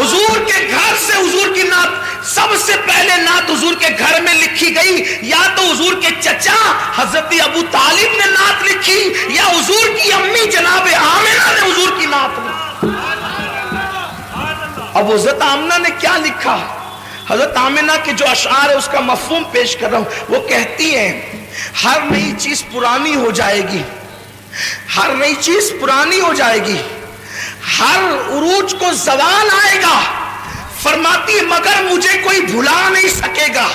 حضور کے گھر سے حضور کی نعت سب سے پہلے نعت حضور کے گھر میں لکھی گئی، یا تو حضور کے چچا حضرت ابو طالب نے نعت لکھی یا حضور کی امی جناب آمنہ نے حضور کی نعت لکھی۔ اب حضرت آمنہ نے کیا لکھا؟ حضرت آمنہ کے جو اشعار ہے اس کا مفہوم پیش کر رہا ہوں۔ وہ کہتی ہیں ہر نئی چیز پرانی ہو جائے گی، ہر نئی چیز پرانی ہو جائے گی، ہر عروج کو زوال آئے گا، فرماتی ہے مگر مجھے کوئی بھلا نہیں سکے گا،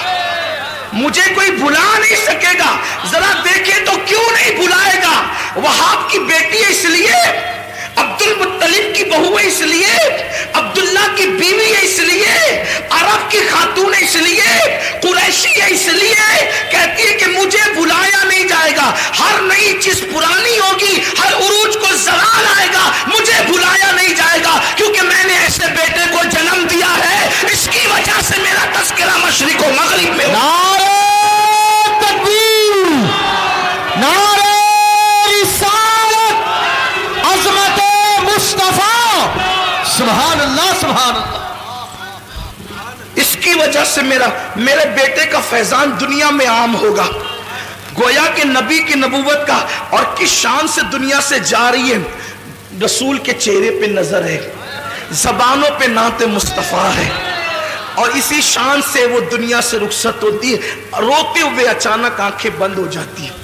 مجھے کوئی بھلا نہیں سکے گا۔ ذرا دیکھیں تو کیوں نہیں بھلائے گا؟ وہاب کی بیٹی ہے اس لیے، عبد المطلب کی بہو ہے اس لیے، عبداللہ کی بیوی ہے اس لیے، عرب کی خاتون ہے اس لیے، قریشی ہے اس لیے، کہتی ہے کہ مجھے بلایا نہیں جائے گا، ہر نئی چیز پرانی ہوگی، ہر عروج کو زوال آئے گا، مجھے بلایا نہیں جائے گا، کیونکہ میں نے ایسے بیٹے کو جنم دیا ہے، اس کی وجہ سے میرا تذکرہ مشرق و مغرب میں ہو۔ نعرہ تکبیر، نعرہ رسالت، عظمت مصطفیٰ، سبحان اللہ سبحان اللہ۔ اس کی وجہ سے میرے بیٹے کا فیضان دنیا میں عام ہوگا۔ گویا کہ نبی کی نبوت کا اور کس شان سے دنیا سے جا رہی ہے، رسول کے چہرے پہ نظر ہے، زبانوں پہ نعت مصطفیٰ ہے، اور اسی شان سے وہ دنیا سے رخصت ہوتی ہے، روتے ہوئے اچانک آنکھیں بند ہو جاتی ہیں۔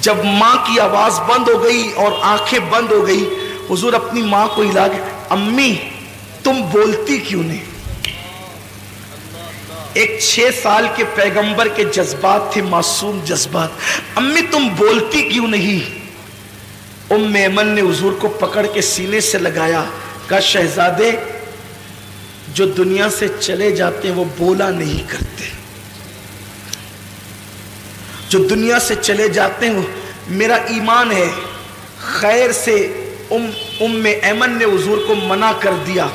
جب ماں کی آواز بند ہو گئی اور آنکھیں بند ہو گئی، حضور اپنی ماں کو ہلا کے، امی تم بولتی کیوں نہیں؟ ایک 6 سال کے پیغمبر کے جذبات تھے، معصوم جذبات، امی تم بولتی کیوں نہیں؟ ام ایمن نے حضور کو پکڑ کے سینے سے لگایا، کہا شہزادے جو دنیا سے چلے جاتے ہیں وہ بولا نہیں کرتے، جو دنیا سے چلے جاتے ہیں وہ میرا ایمان ہے۔ خیر سے ام ایمن نے حضور کو منع کر دیا۔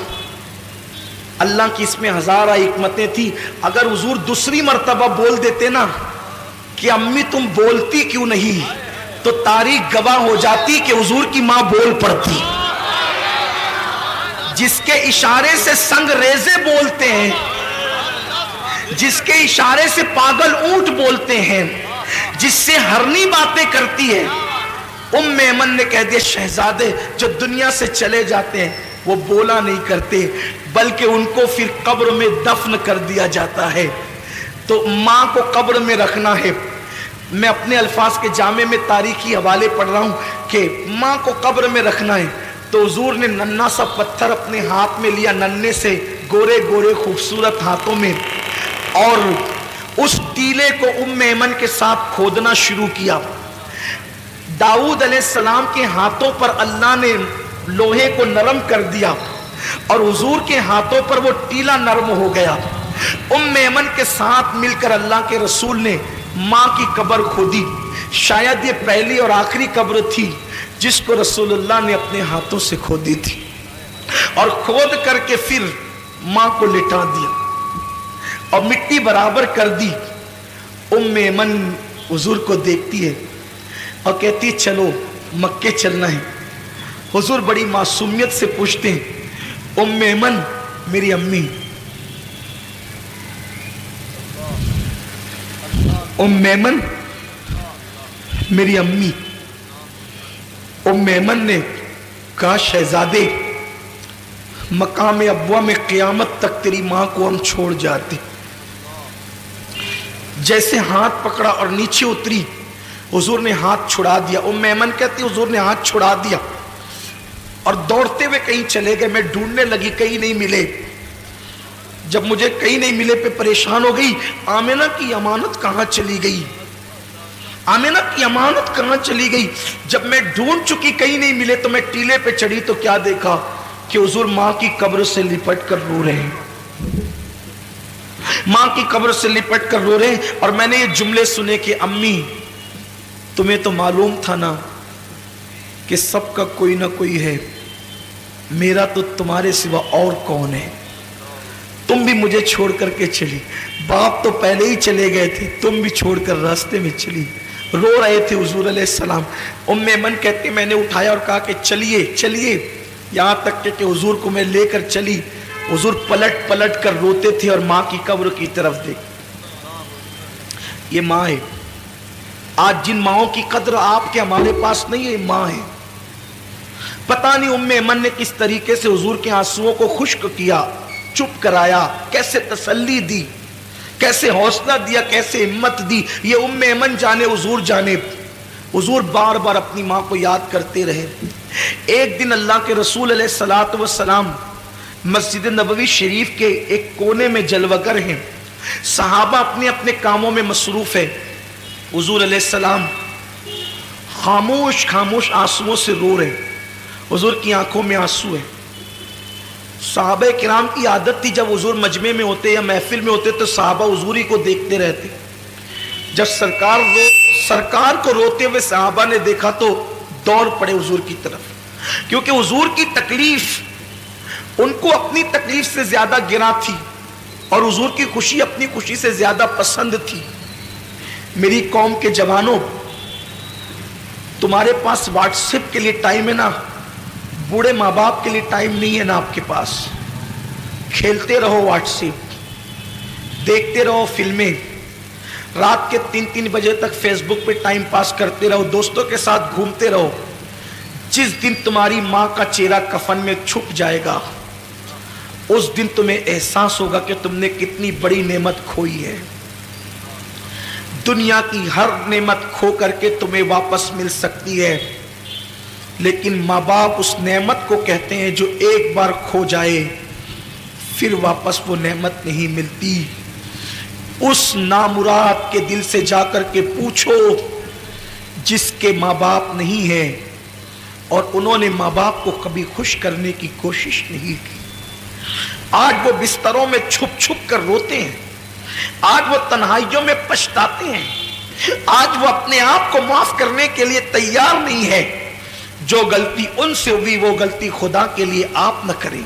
اللہ کی اس میں ہزارہ حکمتیں تھی، اگر حضور دوسری مرتبہ بول دیتے نا کہ امی تم بولتی کیوں نہیں، تو تاریخ گواہ ہو جاتی کہ حضور کی ماں بول پڑتی۔ جس کے اشارے سے سنگ ریزے بولتے ہیں، جس کے اشارے سے پاگل اونٹ بولتے ہیں، جس سے ہرنی باتیں کرتی ہے، ام ایمن نے کہہ دیا شہزادے جو دنیا سے چلے جاتے ہیں وہ بولا نہیں کرتے، بلکہ ان کو پھر قبر میں دفن کر دیا جاتا ہے۔ تو ماں کو قبر میں رکھنا ہے۔ میں اپنے الفاظ کے جامع میں تاریخی حوالے پڑھ رہا ہوں کہ ماں کو قبر میں رکھنا ہے، تو حضور نے ننھا سا پتھر اپنے ہاتھ میں لیا، ننھے سے گورے گورے خوبصورت ہاتھوں میں، اور اس ٹیلے کو ام ایمن کے ساتھ کھودنا شروع کیا۔ داؤد علیہ السلام کے ہاتھوں پر اللہ نے لوہے کو نرم کر دیا اور حضور کے ہاتھوں پر وہ ٹیلا نرم ہو گیا۔ ام ایمن کے ساتھ مل کر اللہ کے رسول نے ماں کی قبر کھودی۔ شاید یہ پہلی اور آخری قبر تھی جس کو رسول اللہ نے اپنے ہاتھوں سے کھودی تھی، اور کھود کر کے پھر ماں کو لٹا دیا اور مٹی برابر کر دی۔ ام ایمن حضور کو دیکھتی ہے اور کہتی چلو مکے چلنا ہے۔ حضور بڑی معصومیت سے پوچھتے ہیں ام ایمن میری امی، ام ایمن میری امی۔ ام ایمن نے کہا شہزادے مقام ابوا میں قیامت تک تیری ماں کو ہم چھوڑ جاتے۔ جیسے ہاتھ پکڑا اور نیچے اتری، حضور نے ہاتھ چھڑا دیا۔ ام ایمن کہتی حضور نے ہاتھ چھڑا دیا اور دوڑتے ہوئے کہیں چلے گئے۔ میں ڈھونڈنے لگی، کہیں نہیں ملے۔ جب مجھے کہیں نہیں ملے پہ پریشان ہو گئی، آمنہ کی امانت کہاں چلی گئی، آمنہ کی امانت کہاں چلی گئی۔ جب میں ڈھونڈ چکی کہیں نہیں ملے تو میں ٹیلے پہ چڑھی تو کیا دیکھا کہ حضور ماں کی قبر سے لپٹ کر رو رہے ہیں، ماں کی قبر سے لپٹ کر رو رہے ہیں۔ اور میں نے یہ جملے سنے کہ امی تمہیں تو معلوم تھا نا کہ سب کا کوئی نہ کوئی ہے، میرا تو تمہارے سوا اور کون ہے، تم بھی مجھے چھوڑ کر کے چلی، باپ تو پہلے ہی چلے گئے تھے، تم بھی چھوڑ کر راستے میں چلی۔ رو رہے تھے حضور علیہ السلام۔ ام ایمن کہتی میں نے اٹھایا اور کہا کہ چلیے چلیے، یہاں تک کہ حضور کو میں لے کر چلی، حضور پلٹ پلٹ کر روتے تھے اور ماں کی قبر کی طرف دیکھ. یہ ماں ہے. آج جن ماؤں کی قدر آپ کے ہمارے پاس نہیں ہے، ماں ہے. پتہ نہیں ام ایمن نے کس طریقے سے حضور کے آنسوؤں کو خشک کیا، چپ کرایا، کیسے تسلی دی، کیسے حوصلہ دیا، کیسے ہمت دی، یہ ام ایمن جانے، حضور جانے. حضور بار بار اپنی ماں کو یاد کرتے رہے. ایک دن اللہ کے رسول علیہ الصلوۃ والسلام مسجد نبوی شریف کے ایک کونے میں جلوگر ہیں، صحابہ اپنے اپنے کاموں میں مصروف ہیں. حضور علیہ السلام خاموش خاموش آنسوؤں سے رو رہے. حضور کی آنکھوں میں آنسو ہے. صحابہ کرام کی عادت تھی جب حضور مجمع میں ہوتے یا محفل میں ہوتے تو صحابہ حضور ہی کو دیکھتے رہتے. جب سرکار کو روتے ہوئے صحابہ نے دیکھا تو دوڑ پڑے حضور کی طرف، کیونکہ حضور کی تکلیف ان کو اپنی تکلیف سے زیادہ گراں تھی اور حضور کی خوشی اپنی خوشی سے زیادہ پسند تھی. میری قوم کے جوانوں، تمہارے پاس واٹس ایپ کے لیے ٹائم ہے نا، بوڑھے ماں باپ کے لیے ٹائم نہیں ہے نا آپ کے پاس. کھیلتے رہو واٹس ایپ، دیکھتے رہو فلمیں، رات کے 3 بجے تک فیس بک پہ ٹائم پاس کرتے رہو، دوستوں کے ساتھ گھومتے رہو. جس دن تمہاری ماں کا چہرہ کفن میں چھپ جائے گا، اس دن تمہیں احساس ہوگا کہ تم نے کتنی بڑی نعمت کھوئی ہے. دنیا کی ہر نعمت کھو کر کے تمہیں واپس مل سکتی ہے، لیکن ماں باپ اس نعمت کو کہتے ہیں جو ایک بار کھو جائے پھر واپس وہ نعمت نہیں ملتی. اس نامراد کے دل سے جا کر کے پوچھو جس کے ماں باپ نہیں ہیں اور انہوں نے ماں باپ کو کبھی خوش کرنے کی کوشش نہیں کی. آج وہ بستروں میں چھپ چھپ کر روتے ہیں، آج وہ تنہائیوں میں پچھتاتے ہیں، آج وہ اپنے آپ کو معاف کرنے کے لیے تیار نہیں ہے. جو غلطی ان سے ہوئی وہ غلطی خدا کے لیے آپ نہ کریں.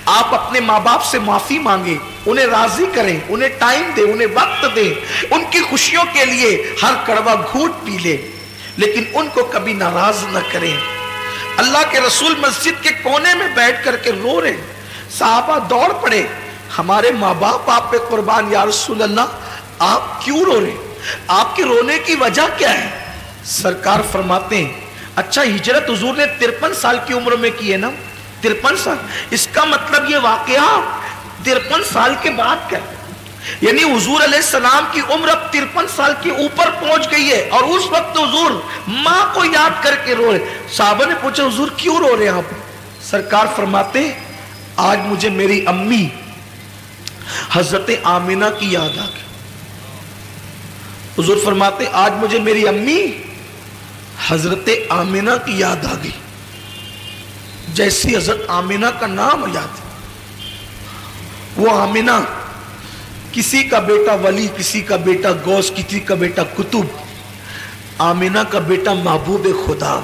آپ اپنے ماں باپ سے معافی مانگیں، انہیں راضی کریں، انہیں ٹائم دیں، انہیں وقت دیں، ان کی خوشیوں کے لیے ہر کڑوا گھونٹ پی لیں، لیکن ان کو کبھی ناراض نہ کریں. اللہ کے رسول مسجد کے کونے میں بیٹھ کر کے رو رہے. صحابہ دوڑ پڑے، ہمارے ماں باپ آپ پہ قربان، یا رسول اللہ آپ کیوں رو رہے، آپ کے رونے کی وجہ کیا ہے؟ سرکار فرماتے ہیں اچھا ہجرت حضور نے 53 سال کی عمر میں کی ہے نا، 53 سال، اس کا مطلب یہ واقعہ 53 سال کے بعد کا، یعنی حضور علیہ السلام کی عمر اب 53 سال کے اوپر پہنچ گئی ہے اور اس وقت حضور ماں کو یاد کر کے رو رہے. صحابہ نے پوچھا حضور کیوں رو رہے ہیں آپ؟ سرکار فرماتے آج مجھے میری امی حضرت آمینہ کی یاد آ گئی. حضور فرماتے آج مجھے میری امی حضرت آمینہ کی یاد آ گئی. جیسی حضرت آمینہ کا نام یاد، وہ آمینہ کسی کا بیٹا ولی، کسی کا بیٹا غوث، کسی کا بیٹا قطب، آمینہ کا بیٹا محبوب خدا.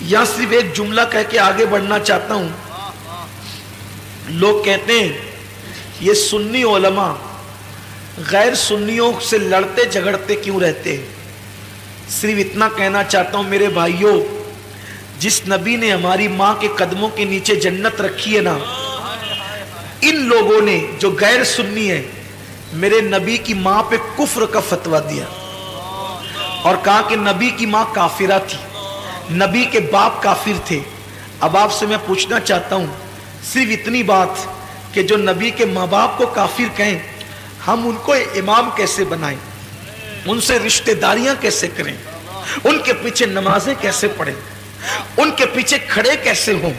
یا صرف ایک جملہ کہہ کے آگے بڑھنا چاہتا ہوں. لوگ کہتے ہیں یہ سنی علماء غیر سنیوں سے لڑتے جھگڑتے کیوں رہتے ہیں. صرف اتنا کہنا چاہتا ہوں میرے بھائیوں، جس نبی نے ہماری ماں کے قدموں کے نیچے جنت رکھی ہے نا، ان لوگوں نے جو غیر سنی ہیں میرے نبی کی ماں پہ کفر کا فتویٰ دیا اور کہا کہ نبی کی ماں کافرہ تھی، نبی کے باپ کافر تھے. اب آپ سے میں پوچھنا چاہتا ہوں صرف اتنی بات کہ جو نبی کے ماں باپ کو کافر کہیں، ہم ان کو امام کیسے بنائیں، ان سے رشتہ داریاں کیسے کریں، ان کے پیچھے نمازیں کیسے پڑھیں، ان کے پیچھے کھڑے کیسے ہوں؟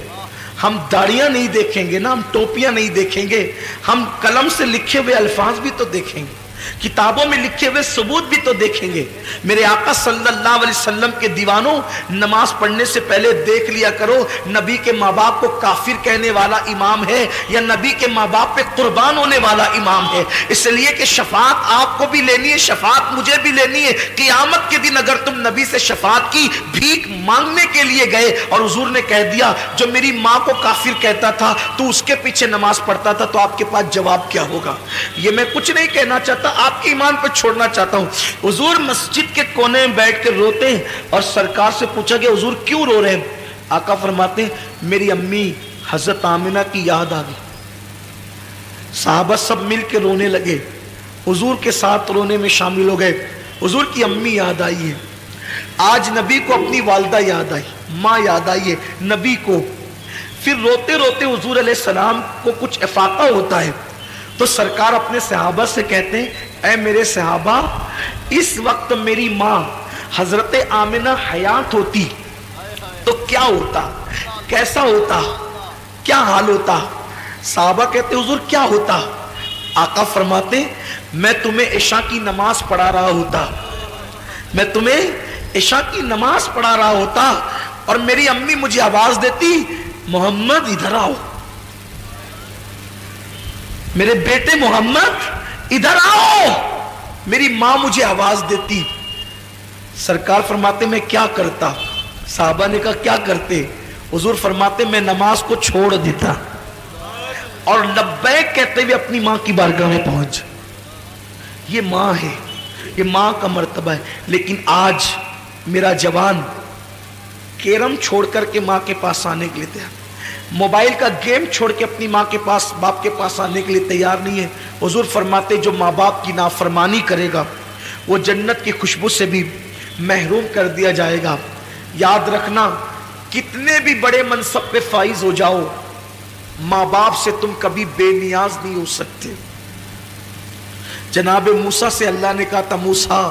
ہم داڑیاں نہیں دیکھیں گے نا، ہم ٹوپیاں نہیں دیکھیں گے، ہم قلم سے لکھے ہوئے الفاظ بھی تو دیکھیں گے، کتابوں میں لکھے ہوئے ثبوت بھی تو دیکھیں گے. میرے آقا صلی اللہ علیہ وسلم کے دیوانوں، نماز پڑھنے سے پہلے دیکھ لیا کرو نبی کے ماں باپ کو کافر کہنے والا امام ہے یا نبی کے ماں باپ پہ قربان ہونے والا امام ہے. اس لیے کہ شفاعت آپ کو بھی لینی ہے، شفاعت مجھے بھی لینی ہے. قیامت کے دن اگر تم نبی سے شفاعت کی بھیک مانگنے کے لیے گئے اور حضور نے کہہ دیا جو میری ماں کو کافر کہتا تھا تو اس کے پیچھے نماز پڑھتا تھا، تو آپ کے پاس جواب کیا ہوگا؟ یہ میں کچھ نہیں کہنا چاہتا، آپ کے ایمان پہ چھوڑنا چاہتا ہوں. حضور مسجد کے کونے میں بیٹھ کے روتے ہیں اور سرکار سے پوچھا کہ حضور کیوں رو رہے ہیں؟ آقا فرماتے ہیں میری امی حضرت آمنہ کی یاد آ گئی. صحابہ سب مل کے رونے لگے, حضور کے ساتھ رونے میں شامل ہو گئے. حضور کی امی یاد آئی ہے. آج نبی کو اپنی والدہ یاد آئی, ماں یاد آئی ہے نبی کو. پھر روتے روتے حضور علیہ السلام کو کچھ افاقہ ہوتا ہے تو سرکار اپنے صحابہ سے کہتے ہیں اے میرے صحابہ, اس وقت میری ماں حضرت آمنہ حیات ہوتی تو کیا ہوتا, کیسا ہوتا, کیا حال ہوتا؟ صحابہ کہتے حضور کیا ہوتا؟ آقا فرماتے میں تمہیں عشاء کی نماز پڑھا رہا ہوتا, میں تمہیں عشاء کی نماز پڑھا رہا ہوتا اور میری امی مجھے آواز دیتی محمد ادھر آؤ, میرے بیٹے محمد ادھر آؤ. میری ماں مجھے آواز دیتی. سرکار فرماتے میں کیا کرتا؟ صحابہ نے کہا کیا کرتے؟ حضور فرماتے میں نماز کو چھوڑ دیتا اور لبیک کہتے ہوئے اپنی ماں کی بارگاہ میں پہنچ. یہ ماں ہے, یہ ماں کا مرتبہ ہے. لیکن آج میرا جوان کیرم چھوڑ کر کے ماں کے پاس آنے کے لیے تیار, موبائل کا گیم چھوڑ کے اپنی ماں کے پاس, باپ کے پاس آنے کے لیے تیار نہیں ہے. حضور فرماتے جو ماں باپ کی نافرمانی کرے گا وہ جنت کی خوشبو سے بھی محروم کر دیا جائے گا. یاد رکھنا, کتنے بھی بڑے منصب پہ فائز ہو جاؤ, ماں باپ سے تم کبھی بے نیاز نہیں ہو سکتے. جناب موسیٰ سے اللہ نے کہا تھا موسیٰ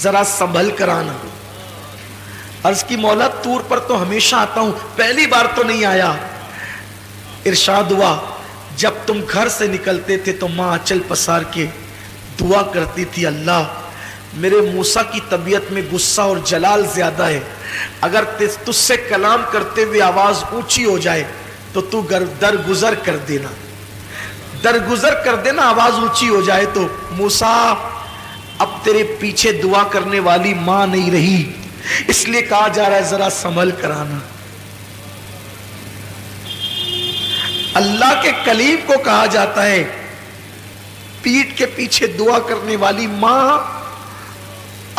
ذرا سنبھل کر آنا. عرض کی مولا طور پر تو ہمیشہ آتا ہوں, پہلی بار تو نہیں آیا. ارشاد ہوا جب تم گھر سے نکلتے تھے تو ماں انچل پسار کے دعا کرتی تھی اللہ میرے موسیٰ کی طبیعت میں غصہ اور جلال زیادہ ہے, اگر تجھ سے کلام کرتے ہوئے آواز اونچی ہو جائے تو تو درگزر کر دینا, درگزر کر دینا, آواز اونچی ہو جائے تو. موسیٰ اب تیرے پیچھے دعا کرنے والی ماں نہیں رہی, اس لیے کہا جا رہا ہے ذرا سنبھل کر آنا. اللہ کے کلیم کو کہا جاتا ہے پیٹھ کے پیچھے دعا کرنے والی ماں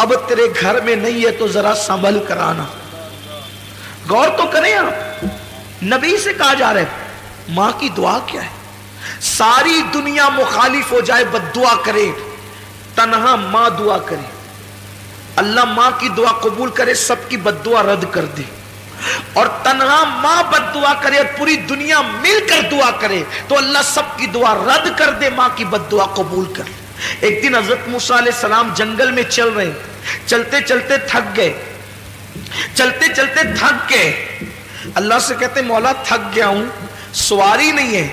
اب تیرے گھر میں نہیں ہے تو ذرا سنبھل کر آنا. غور تو کریں آپ, نبی سے کہا جا رہا ہے ماں کی دعا کیا ہے. ساری دنیا مخالف ہو جائے, بد دعا کرے, تنہا ماں دعا کرے, اللہ ماں کی دعا قبول کرے, سب کی بد دعا رد کر دے. اور تنہا ماں بد دعا کرے اور پوری دنیا مل کر دعا کرے تو اللہ سب کی دعا رد کر دے, ماں کی بد دعا قبول کر. ایک دن حضرت موسیٰ علیہ السلام جنگل میں چل رہے, چلتے چلتے تھک گئے, چلتے چلتے تھک گئے. اللہ سے کہتے مولا تھک گیا ہوں, سواری نہیں ہے.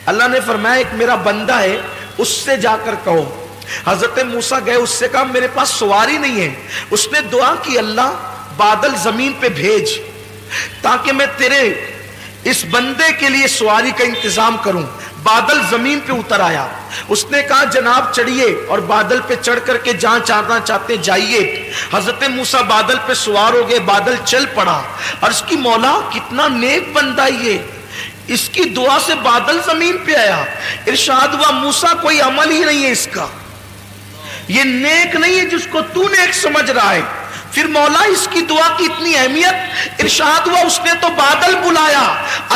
اللہ نے فرمایا ایک میرا بندہ ہے, اس سے جا کر کہو. حضرت موسیٰ گئے, اس سے کہا میرے پاس سواری نہیں ہے. اس نے دعا کی اللہ بادل زمین پہ بھیج تاکہ میں تیرے اس بندے کے لیے سواری کا انتظام کروں. بادل زمین پہ اتر آیا. اس نے کہا جناب چڑھیے اور بادل پہ چڑھ کر کے جہاں جانا چاہتے جائیے. حضرت موسیٰ بادل پہ سوار ہو گئے, بادل چل پڑا. عرض کی مولا کتنا نیک بندہ یہ, اس کی دعا سے بادل زمین پہ آیا. ارشاد ہوا موسیٰ کوئی عمل ہی نہیں ہے اس کا, یہ نیک نہیں ہے جس کو تو نیک سمجھ رہا ہے. پھر مولا اس کی دعا کی اتنی اہمیت. ارشاد ہوا اس نے تو بادل بلایا,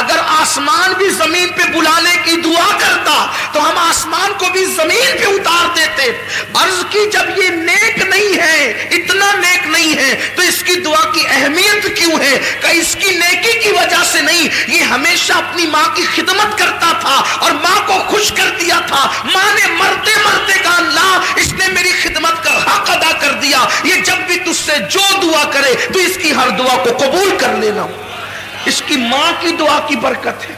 اگر آسمان بھی زمین پہ بلانے کی دعا کرتا تو ہم آسمان کو بھی زمین پہ اتار دیتے. عرض کی جب یہ نیک نہیں ہے, اتنا نیک نہیں ہے تو اس کی دعا کی اہمیت کیوں ہے؟ کہ اس کی نیکی کی وجہ سے نہیں, یہ ہمیشہ اپنی ماں کی خدمت کرتا تھا اور ماں کو خوش کر دیا تھا. ماں نے مرتے مرتے کہا اللہ اس نے میری خدمت کا حق ادا کر دیا, یہ جب بھی تجھ سے جو دعا کرے تو اس کی ہر دعا کو قبول کر لینا. اس کی ماں کی دعا کی برکت ہے,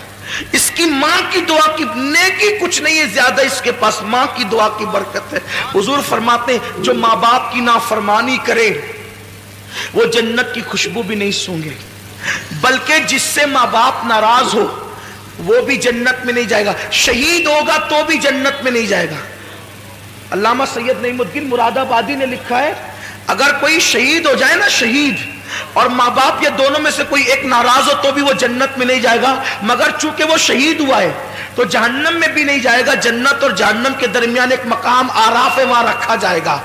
اس کی ماں کی دعا کی نیکی کچھ نہیں ہے زیادہ, اس کے پاس ماں کی دعا کی برکت ہے. حضور فرماتے ہیں جو ماں باپ کی نافرمانی کرے وہ جنت کی خوشبو بھی نہیں سونگے, بلکہ جس سے ماں باپ ناراض ہو وہ بھی جنت میں نہیں جائے گا. شہید ہوگا تو بھی جنت میں نہیں جائے گا. علامہ سید نعیم الدین مراد آبادی نے لکھا ہے اگر کوئی شہید ہو جائے نا, شہید اور ماں باپ یہ دونوں میں سے کوئی ایک ناراض ہو تو بھی وہ جنت میں نہیں جائے گا، مگر چونکہ وہ شہید ہوا ہے تو جہنم میں بھی نہیں جائے گا، جنت اور جہنم کے درمیان ایک مقام آراف ہے، وہاں رکھا جائے گا۔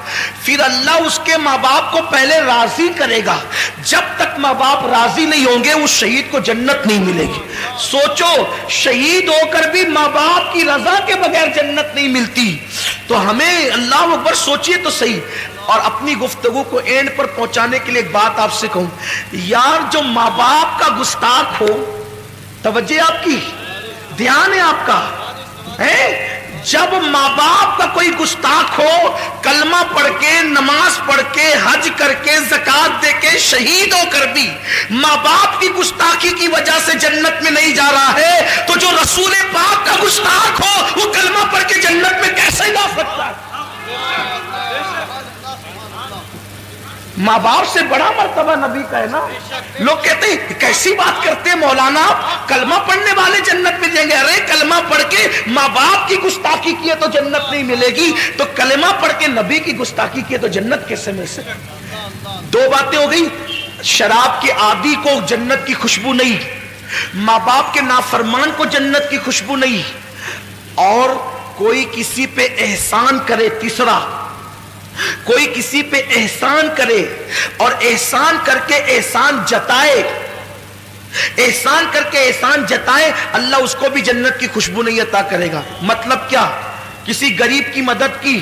پھر اللہ اس کے ماں باپ کو پہلے راضی کرے گا، جب تک ماں باپ راضی نہیں ہوں گے اس شہید کو جنت نہیں ملے گی۔ سوچو، شہید ہو کر بھی ماں باپ کی رضا کے بغیر جنت نہیں ملتی، تو ہمیں اللہ اکبر سوچئے تو صحیح۔ اور اپنی گفتگو کو اینڈ پر پہنچانے کے لیے ایک بات آپ سے کہوں، یار جو ماں باپ کا گستاخ ہو، توجہ آپ کی، دھیان ہے آپ کا، جب ماں باپ کا کوئی گستاخ ہو، کلمہ پڑھ کے، نماز پڑھ کے، حج کر کے، زکوٰۃ دے کے، شہید ہو کر بھی ماں باپ کی گستاخی کی وجہ سے جنت میں نہیں جا رہا ہے، تو جو رسول پاک کا گستاخ ہو وہ کلمہ پڑھ کے جنت میں کیسے جا سکتا ہے؟ ماں باپ سے بڑا مرتبہ نبی کا ہے نا۔ لوگ کہتے ہیں کیسی بات کرتے ہیں مولانا، کلمہ پڑھنے والے جنت میں جائیں گے۔ ارے کلمہ پڑھ کے ماں باپ کی گستاخی کیے تو جنت نہیں ملے گی، تو کلمہ پڑھ کے نبی کی گستاخی کیے تو جنت کیسے مل سکے؟ دو باتیں ہو گئی، شراب کے عادی کو جنت کی خوشبو نہیں، ماں باپ کے نافرمان کو جنت کی خوشبو نہیں، اور کوئی کسی پہ احسان کرے، تیسرا کوئی کسی پہ احسان کرے اور احسان کر کے احسان جتائے، احسان کر کے احسان جتائے، اللہ اس کو بھی جنت کی خوشبو نہیں عطا کرے گا۔ مطلب کیا؟ کسی غریب کی مدد کی،